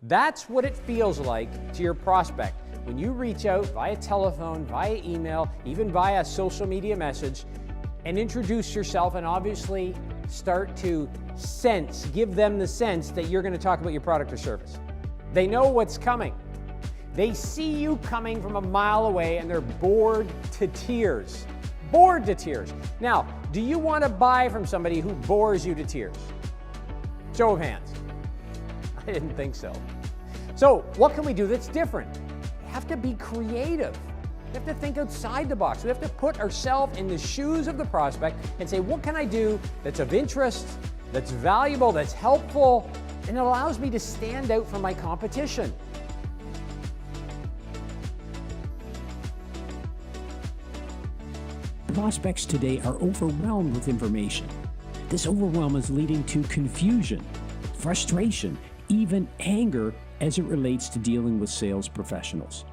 That's what it feels like to your prospect when you reach out via telephone, via email, even via social media message, and introduce yourself and obviously start to give them the sense that you're going to talk about your product or service. They know what's coming. They see you coming from a mile away and they're bored to tears. Bored to tears. Now, do you want to buy from somebody who bores you to tears? Show of hands. I didn't think so. So what can we do that's different? We have to be creative. We have to think outside the box. We have to put ourselves in the shoes of the prospect and say, what can I do that's of interest, that's valuable, that's helpful, and it allows me to stand out from my competition? Prospects today are overwhelmed with information. This overwhelm is leading to confusion, frustration, even anger as it relates to dealing with sales professionals.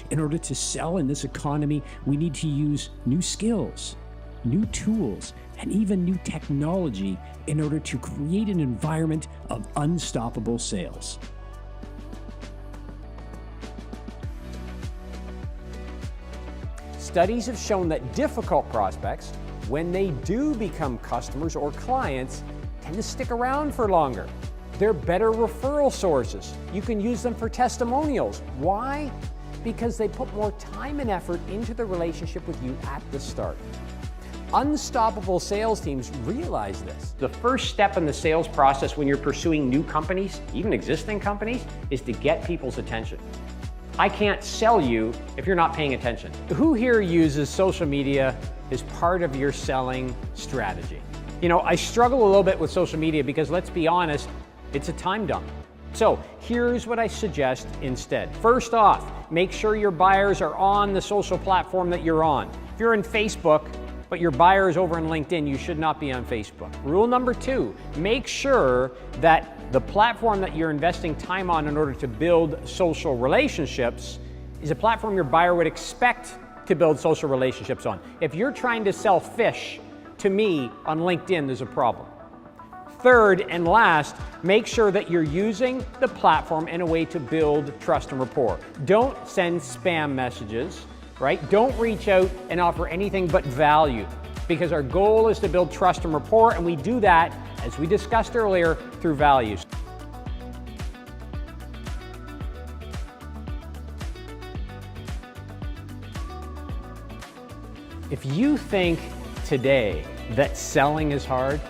In order to sell in this economy, we need to use new skills, new tools, and even new technology in order to create an environment of unstoppable sales. Studies have shown that difficult prospects, when they do become customers or clients, tend to stick around for longer. They're better referral sources. You can use them for testimonials. Why? Because they put more time and effort into the relationship with you at the start. Unstoppable sales teams realize this. The first step in the sales process when you're pursuing new companies, even existing companies, is to get people's attention. I can't sell you if you're not paying attention. Who here uses social media as part of your selling strategy? You know, I struggle a little bit with social media because, let's be honest, it's a time dump. So here's what I suggest instead. First off, make sure your buyers are on the social platform that you're on. If you're in Facebook, but your buyer is over in LinkedIn, you should not be on Facebook. Rule number 2, make sure that the platform that you're investing time on in order to build social relationships is a platform your buyer would expect to build social relationships on. If you're trying to sell fish to me on LinkedIn, there's a problem. Third and last, make sure that you're using the platform in a way to build trust and rapport. Don't send spam messages, right? Don't reach out and offer anything but value, because our goal is to build trust and rapport, and we do that, as we discussed earlier, through values. If you think today that selling is hard,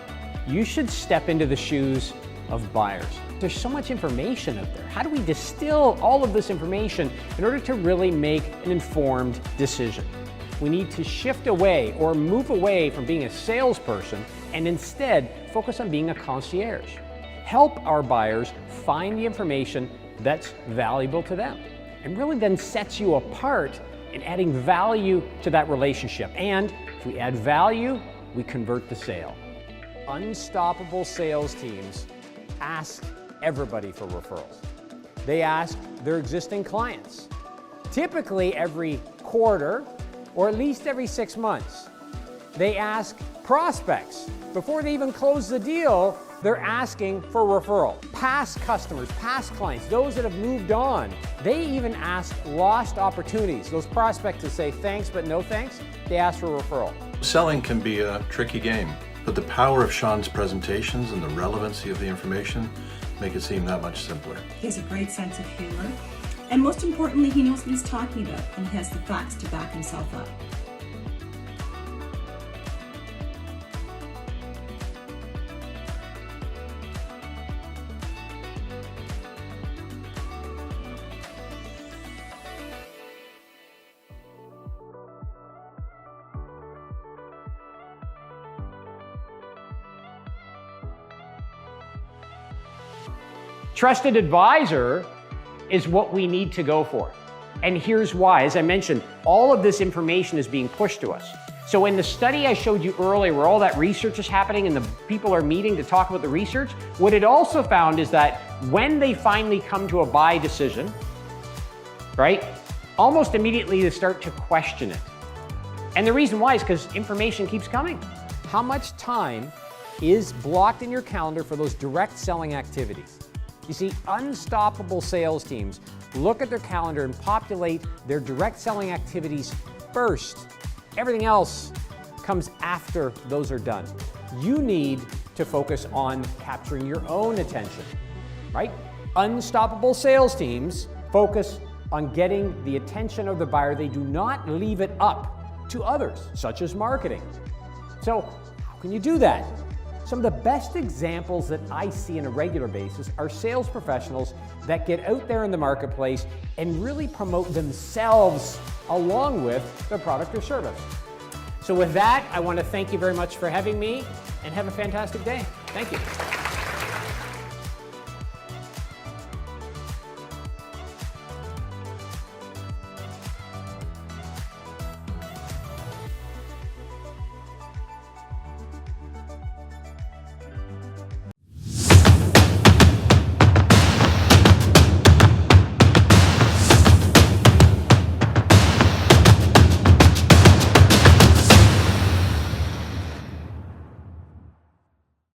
you should step into the shoes of buyers. There's so much information out there. How do we distill all of this information in order to really make an informed decision? We need to shift away or move away from being a salesperson and instead focus on being a concierge. Help our buyers find the information that's valuable to them and really then sets you apart in adding value to that relationship. And if we add value, we convert the sale. Unstoppable sales teams ask everybody for referrals. They ask their existing clients, typically every quarter or at least every 6 months. They ask prospects. Before they even close the deal, they're asking for referral. Past customers, past clients, those that have moved on, they even ask lost opportunities. Those prospects that say thanks but no thanks, they ask for referral. Selling can be a tricky game, but the power of Shawn's presentations and the relevancy of the information make it seem that much simpler. He has a great sense of humor, and most importantly, he knows what he's talking about, and he has the facts to back himself up. Trusted advisor is what we need to go for. And here's why. As I mentioned, all of this information is being pushed to us. So in the study I showed you earlier, where all that research is happening and the people are meeting to talk about the research, what it also found is that when they finally come to a buy decision, right, almost immediately they start to question it. And the reason why is because information keeps coming. How much time is blocked in your calendar for those direct selling activities? You see, unstoppable sales teams look at their calendar and populate their direct selling activities first. Everything else comes after those are done. You need to focus on capturing your own attention, right? Unstoppable sales teams focus on getting the attention of the buyer. They do not leave it up to others, such as marketing. So how can you do that? Some of the best examples that I see on a regular basis are sales professionals that get out there in the marketplace and really promote themselves along with their product or service. So with that, I want to thank you very much for having me and have a fantastic day. Thank you.